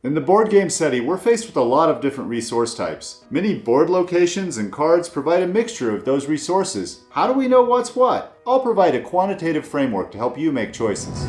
In the board game SETI, we're faced with a lot of different resource types. Many board locations and cards provide a mixture of those resources. How do we know what's what? I'll provide a quantitative framework to help you make choices.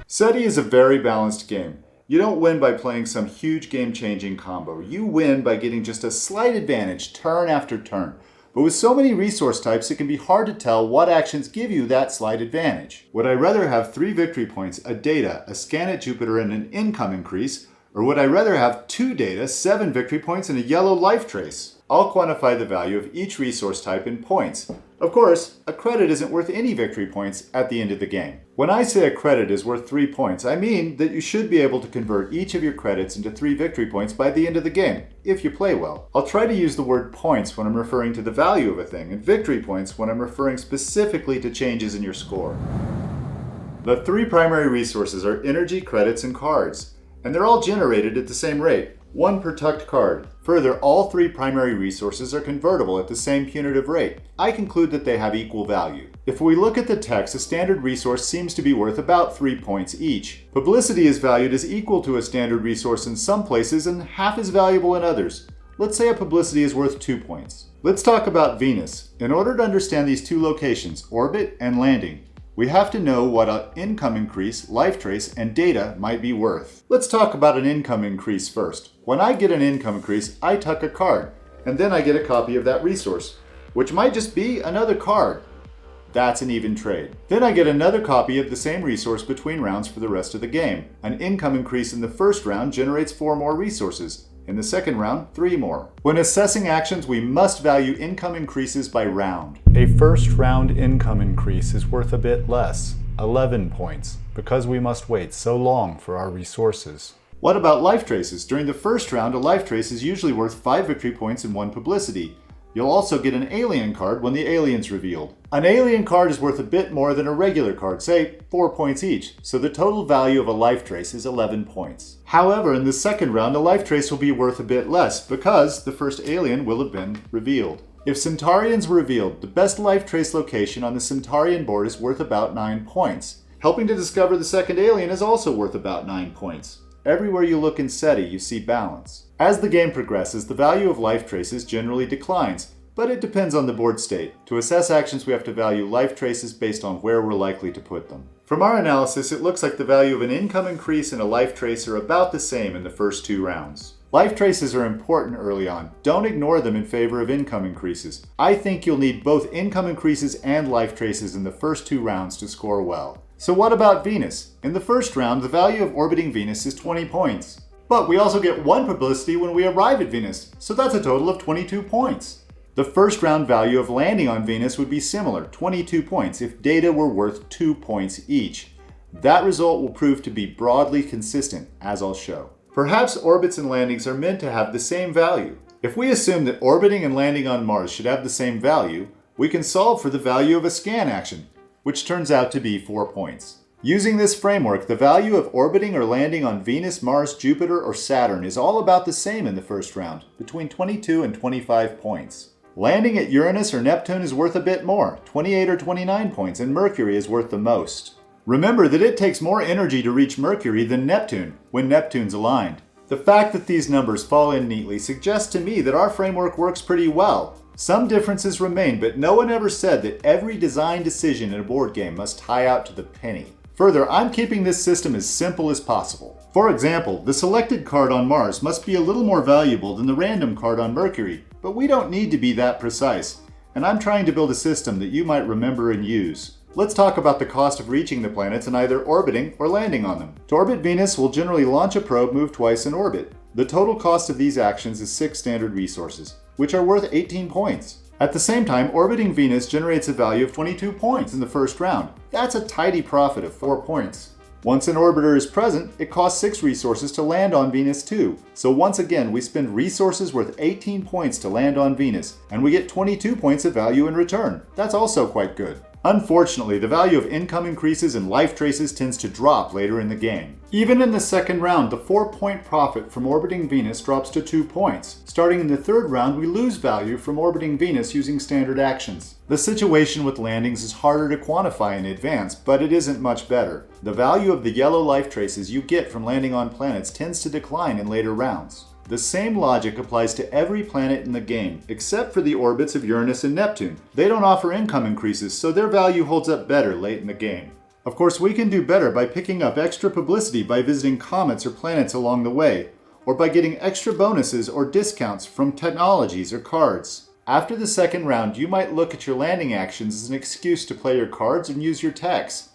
SETI is a very balanced game. You don't win by playing some huge game-changing combo. You win by getting just a slight advantage turn after turn. But with so many resource types, it can be hard to tell what actions give you that slight advantage. Would I rather have 3 victory points, a data, a scan at Jupiter, and an income increase? Or would I rather have 2 data, 7 victory points, and a yellow life trace? I'll quantify the value of each resource type in points. Of course, a credit isn't worth any victory points at the end of the game. When I say a credit is worth 3 points, I mean that you should be able to convert each of your credits into 3 victory points by the end of the game, if you play well. I'll try to use the word points when I'm referring to the value of a thing, and victory points when I'm referring specifically to changes in your score. The 3 primary resources are energy, credits, and cards, and they're all generated at the same rate. 1 per tucked card. Further, all 3 primary resources are convertible at the same punitive rate. I conclude that they have equal value. If we look at the text, a standard resource seems to be worth about 3 points each. Publicity is valued as equal to a standard resource in some places and half as valuable in others. Let's say a publicity is worth 2 points. Let's talk about Venus. In order to understand these 2 locations, orbit and landing, we have to know what an income increase, life trace, and data might be worth. Let's talk about an income increase first. When I get an income increase, I tuck a card, and then I get a copy of that resource, which might just be another card. That's an even trade. Then I get another copy of the same resource between rounds for the rest of the game. An income increase in the first round generates 4 more resources. In the second round, 3 more. When assessing actions, we must value income increases by round. A first round income increase is worth a bit less, 11 points, because we must wait so long for our resources. What about life traces? During the first round, a life trace is usually worth 5 victory points and 1 publicity. You'll also get an alien card when the alien's revealed. An alien card is worth a bit more than a regular card, say 4 points each, so the total value of a life trace is 11 points. However, in the second round, a life trace will be worth a bit less because the first alien will have been revealed. If Centaurians were revealed, the best life trace location on the Centaurian board is worth about 9 points. Helping to discover the second alien is also worth about 9 points. Everywhere you look in SETI, you see balance. As the game progresses, the value of life traces generally declines, but it depends on the board state. To assess actions, we have to value life traces based on where we're likely to put them. From our analysis, it looks like the value of an income increase and a life trace are about the same in the first 2 rounds. Life traces are important early on. Don't ignore them in favor of income increases. I think you'll need both income increases and life traces in the first 2 rounds to score well. So what about Venus? In the first round, the value of orbiting Venus is 20 points. But we also get 1 publicity when we arrive at Venus, so that's a total of 22 points. The first round value of landing on Venus would be similar, 22 points, if data were worth 2 points each. That result will prove to be broadly consistent, as I'll show. Perhaps orbits and landings are meant to have the same value. If we assume that orbiting and landing on Mars should have the same value, we can solve for the value of a scan action, which turns out to be 4 points. Using this framework, the value of orbiting or landing on Venus, Mars, Jupiter, or Saturn is all about the same in the first round, between 22 and 25 points. Landing at Uranus or Neptune is worth a bit more, 28 or 29 points, and Mercury is worth the most. Remember that it takes more energy to reach Mercury than Neptune, when Neptune's aligned. The fact that these numbers fall in neatly suggests to me that our framework works pretty well. Some differences remain, but no one ever said that every design decision in a board game must tie out to the penny. Further, I'm keeping this system as simple as possible. For example, the selected card on Mars must be a little more valuable than the random card on Mercury, but we don't need to be that precise, and I'm trying to build a system that you might remember and use. Let's talk about the cost of reaching the planets and either orbiting or landing on them. To orbit Venus, we'll generally launch a probe, move twice, and orbit. The total cost of these actions is 6 standard resources, which are worth 18 points. At the same time, orbiting Venus generates a value of 22 points in the first round. That's a tidy profit of 4 points. Once an orbiter is present, it costs 6 resources to land on Venus too. So once again, we spend resources worth 18 points to land on Venus, and we get 22 points of value in return. That's also quite good. Unfortunately, the value of income increases and life traces tends to drop later in the game. Even in the second round, the 4-point profit from orbiting Venus drops to 2 points. Starting in the third round, we lose value from orbiting Venus using standard actions. The situation with landings is harder to quantify in advance, but it isn't much better. The value of the yellow life traces you get from landing on planets tends to decline in later rounds. The same logic applies to every planet in the game, except for the orbits of Uranus and Neptune. They don't offer income increases, so their value holds up better late in the game. Of course, we can do better by picking up extra publicity by visiting comets or planets along the way, or by getting extra bonuses or discounts from technologies or cards. After the second round, you might look at your landing actions as an excuse to play your cards and use your techs.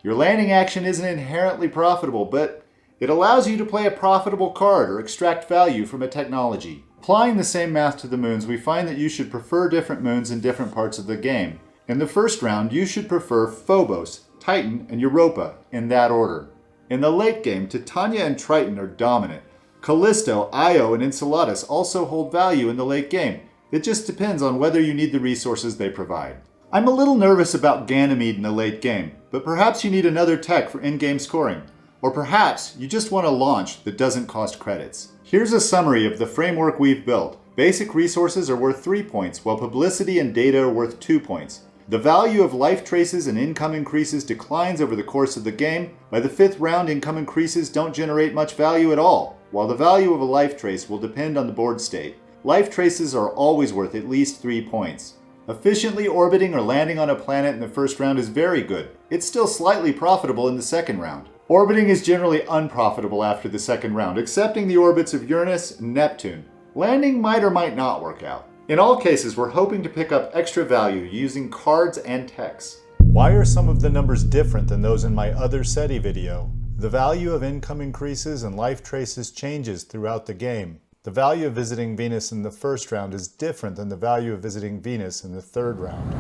Your landing action isn't inherently profitable, but it allows you to play a profitable card or extract value from a technology. Applying the same math to the moons, we find that you should prefer different moons in different parts of the game. In the first round, you should prefer Phobos, Titan, and Europa, in that order. In the late game, Titania and Triton are dominant. Callisto, Io, and Enceladus also hold value in the late game. It just depends on whether you need the resources they provide. I'm a little nervous about Ganymede in the late game, but perhaps you need another tech for in-game scoring. Or perhaps you just want a launch that doesn't cost credits. Here's a summary of the framework we've built. Basic resources are worth 3 points, while publicity and data are worth 2 points. The value of life traces and income increases declines over the course of the game. By the 5th round, income increases don't generate much value at all, while the value of a life trace will depend on the board state. Life traces are always worth at least 3 points. Efficiently orbiting or landing on a planet in the first round is very good. It's still slightly profitable in the second round. Orbiting is generally unprofitable after the second round, excepting the orbits of Uranus and Neptune. Landing might or might not work out. In all cases, we're hoping to pick up extra value using cards and techs. Why are some of the numbers different than those in my other SETI video? The value of income increases and life traces changes throughout the game. The value of visiting Venus in the first round is different than the value of visiting Venus in the third round.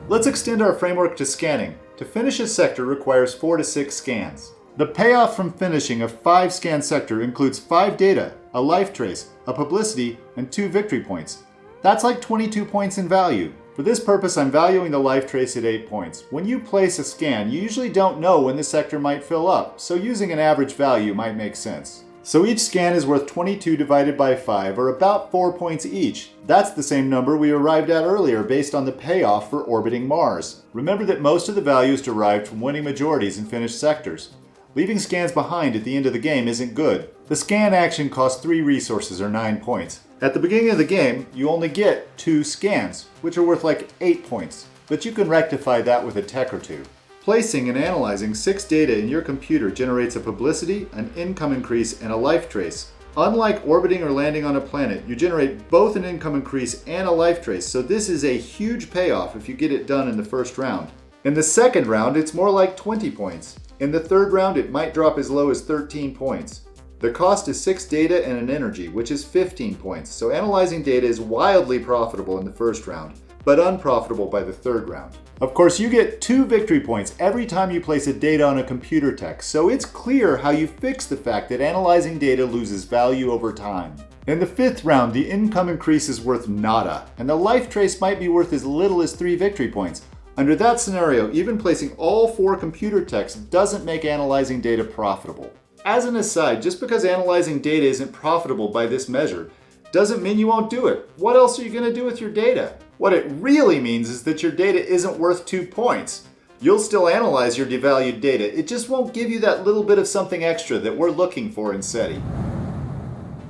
Let's extend our framework to scanning. To finish a sector requires 4 to 6 scans. The payoff from finishing a 5-scan sector includes 5 data, a life trace, a publicity, and 2 victory points. That's like 22 points in value. For this purpose, I'm valuing the life trace at 8 points. When you place a scan, you usually don't know when the sector might fill up, so using an average value might make sense. So each scan is worth 22 divided by 5, or about 4 points each. That's the same number we arrived at earlier based on the payoff for orbiting Mars. Remember that most of the value is derived from winning majorities in finished sectors. Leaving scans behind at the end of the game isn't good. The scan action costs 3 resources or 9 points. At the beginning of the game, you only get 2 scans, which are worth like 8 points, but you can rectify that with a tech or 2. Placing and analyzing 6 data in your computer generates a publicity, an income increase, and a life trace. Unlike orbiting or landing on a planet, you generate both an income increase and a life trace, so this is a huge payoff if you get it done in the first round. In the second round, it's more like 20 points. In the third round, it might drop as low as 13 points. The cost is 6 data and an energy, which is 15 points, so analyzing data is wildly profitable in the first round, but unprofitable by the third round. Of course, you get 2 victory points every time you place a data on a computer tech, so it's clear how you fix the fact that analyzing data loses value over time. In the 5th round, the income increase is worth nada, and the life trace might be worth as little as 3 victory points. Under that scenario, even placing all 4 computer techs doesn't make analyzing data profitable. As an aside, just because analyzing data isn't profitable by this measure, doesn't mean you won't do it. What else are you going to do with your data? What it really means is that your data isn't worth 2 points. You'll still analyze your devalued data, it just won't give you that little bit of something extra that we're looking for in SETI.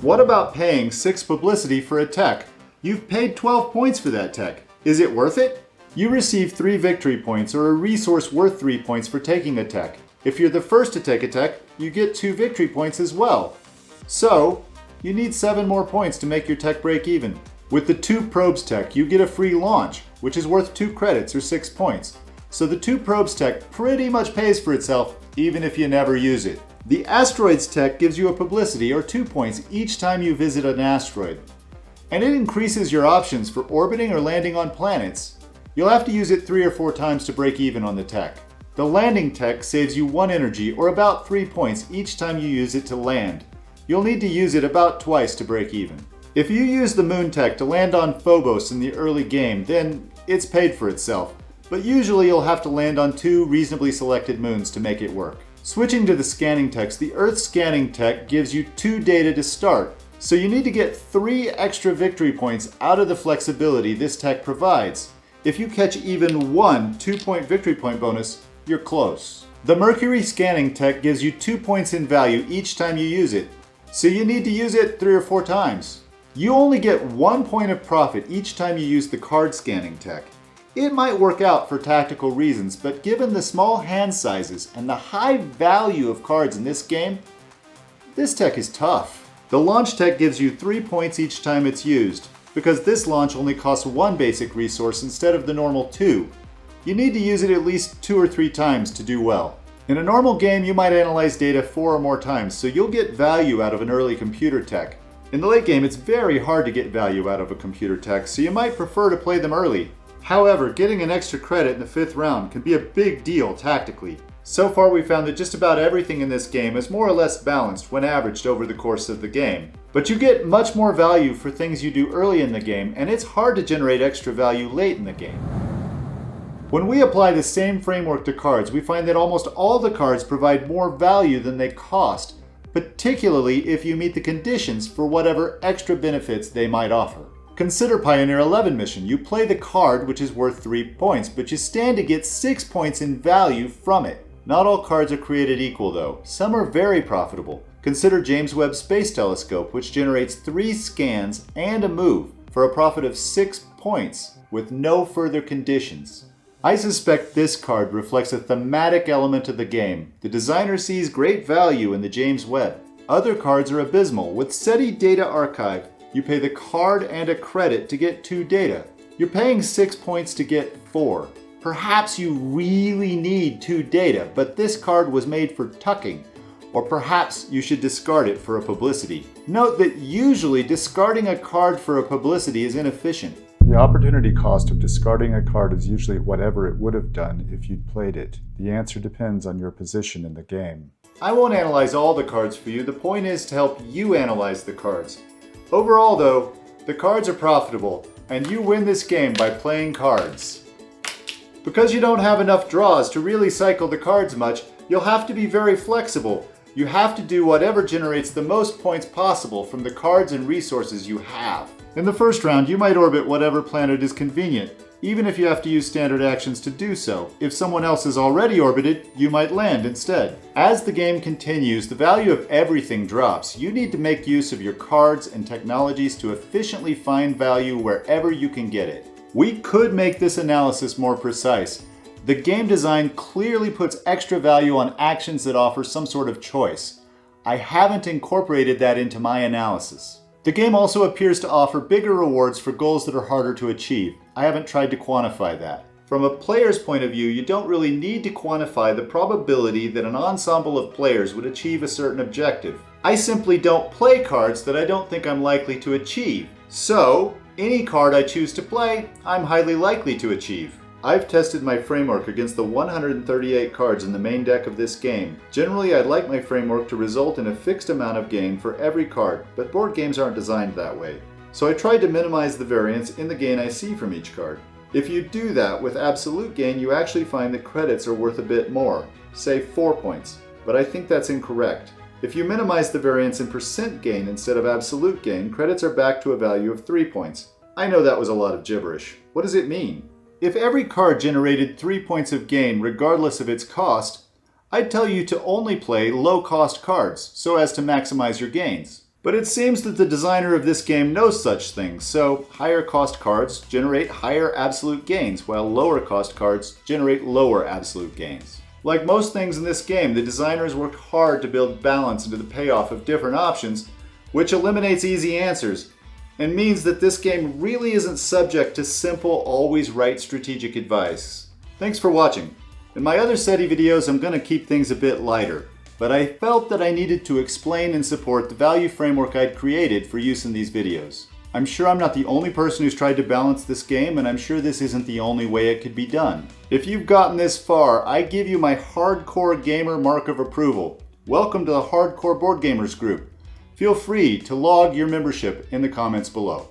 What about paying 6 publicity for a tech? You've paid 12 points for that tech. Is it worth it? You receive 3 victory points or a resource worth 3 points for taking a tech. If you're the first to take a tech, you get 2 victory points as well. So, you need 7 more points to make your tech break even. With the 2 probes tech, you get a free launch, which is worth 2 credits or 6 points. So the 2 probes tech pretty much pays for itself, even if you never use it. The asteroids tech gives you a publicity or 2 points each time you visit an asteroid. And it increases your options for orbiting or landing on planets. You'll have to use it 3 or 4 times to break even on the tech. The landing tech saves you 1 energy or about 3 points each time you use it to land. You'll need to use it about twice to break even. If you use the moon tech to land on Phobos in the early game, then it's paid for itself. but usually you'll have to land on 2 reasonably selected moons to make it work. Switching to the scanning techs, the Earth scanning tech gives you 2 data to start, so you need to get 3 extra victory points out of the flexibility this tech provides. If you catch even 1 2-point victory point bonus, you're close. The Mercury scanning tech gives you 2 points in value each time you use it, so you need to use it 3 or 4 times. You only get 1 point of profit each time you use the card scanning tech. It might work out for tactical reasons, but given the small hand sizes and the high value of cards in this game, this tech is tough. The launch tech gives you 3 points each time it's used, because this launch only costs 1 basic resource instead of the normal 2. You need to use it at least 2 or 3 times to do well. In a normal game, you might analyze data 4 or more times, so you'll get value out of an early computer tech. In the late game, it's very hard to get value out of a computer tech, so you might prefer to play them early. However, getting an extra credit in the 5th round can be a big deal tactically. So far we found that just about everything in this game is more or less balanced when averaged over the course of the game. But you get much more value for things you do early in the game, and it's hard to generate extra value late in the game. When we apply the same framework to cards, we find that almost all the cards provide more value than they cost, particularly if you meet the conditions for whatever extra benefits they might offer. Consider Pioneer 11 mission. You play the card, which is worth 3 points, but you stand to get 6 points in value from it. Not all cards are created equal though. Some are very profitable. Consider James Webb Space Telescope, which generates 3 scans and a move for a profit of 6 points with no further conditions. I suspect this card reflects a thematic element of the game. The designer sees great value in the James Webb. Other cards are abysmal. With SETI Data Archive, you pay the card and a credit to get 2 data. You're paying 6 points to get 4. Perhaps you really need 2 data, but this card was made for tucking. Or perhaps you should discard it for a publicity. Note that usually discarding a card for a publicity is inefficient. The opportunity cost of discarding a card is usually whatever it would have done if you'd played it. The answer depends on your position in the game. I won't analyze all the cards for you. The point is to help you analyze the cards. Overall though, the cards are profitable, and you win this game by playing cards. Because you don't have enough draws to really cycle the cards much, you'll have to be very flexible. You have to do whatever generates the most points possible from the cards and resources you have. In the first round, you might orbit whatever planet is convenient, even if you have to use standard actions to do so. If someone else has already orbited, you might land instead. As the game continues, the value of everything drops. You need to make use of your cards and technologies to efficiently find value wherever you can get it. We could make this analysis more precise. The game design clearly puts extra value on actions that offer some sort of choice. I haven't incorporated that into my analysis. The game also appears to offer bigger rewards for goals that are harder to achieve. I haven't tried to quantify that. From a player's point of view, you don't really need to quantify the probability that an ensemble of players would achieve a certain objective. I simply don't play cards that I don't think I'm likely to achieve. So, any card I choose to play, I'm highly likely to achieve. I've tested my framework against the 138 cards in the main deck of this game. Generally, I'd like my framework to result in a fixed amount of gain for every card, but board games aren't designed that way. So I tried to minimize the variance in the gain I see from each card. If you do that with absolute gain, you actually find that credits are worth a bit more, say 4 points, but I think that's incorrect. If you minimize the variance in percent gain instead of absolute gain, credits are back to a value of 3 points. I know that was a lot of gibberish. What does it mean? If every card generated 3 points of gain regardless of its cost, I'd tell you to only play low-cost cards so as to maximize your gains. But it seems that the designer of this game knows such things, so higher-cost cards generate higher absolute gains, while lower-cost cards generate lower absolute gains. Like most things in this game, the designers worked hard to build balance into the payoff of different options, which eliminates easy answers, and means that this game really isn't subject to simple, always right strategic advice. Thanks for watching. In my other SETI videos, I'm going to keep things a bit lighter, but I felt that I needed to explain and support the value framework I'd created for use in these videos. I'm sure I'm not the only person who's tried to balance this game, and I'm sure this isn't the only way it could be done. If you've gotten this far, I give you my Hardcore Gamer mark of approval. Welcome to the Hardcore Board Gamers group. Feel free to log your membership in the comments below.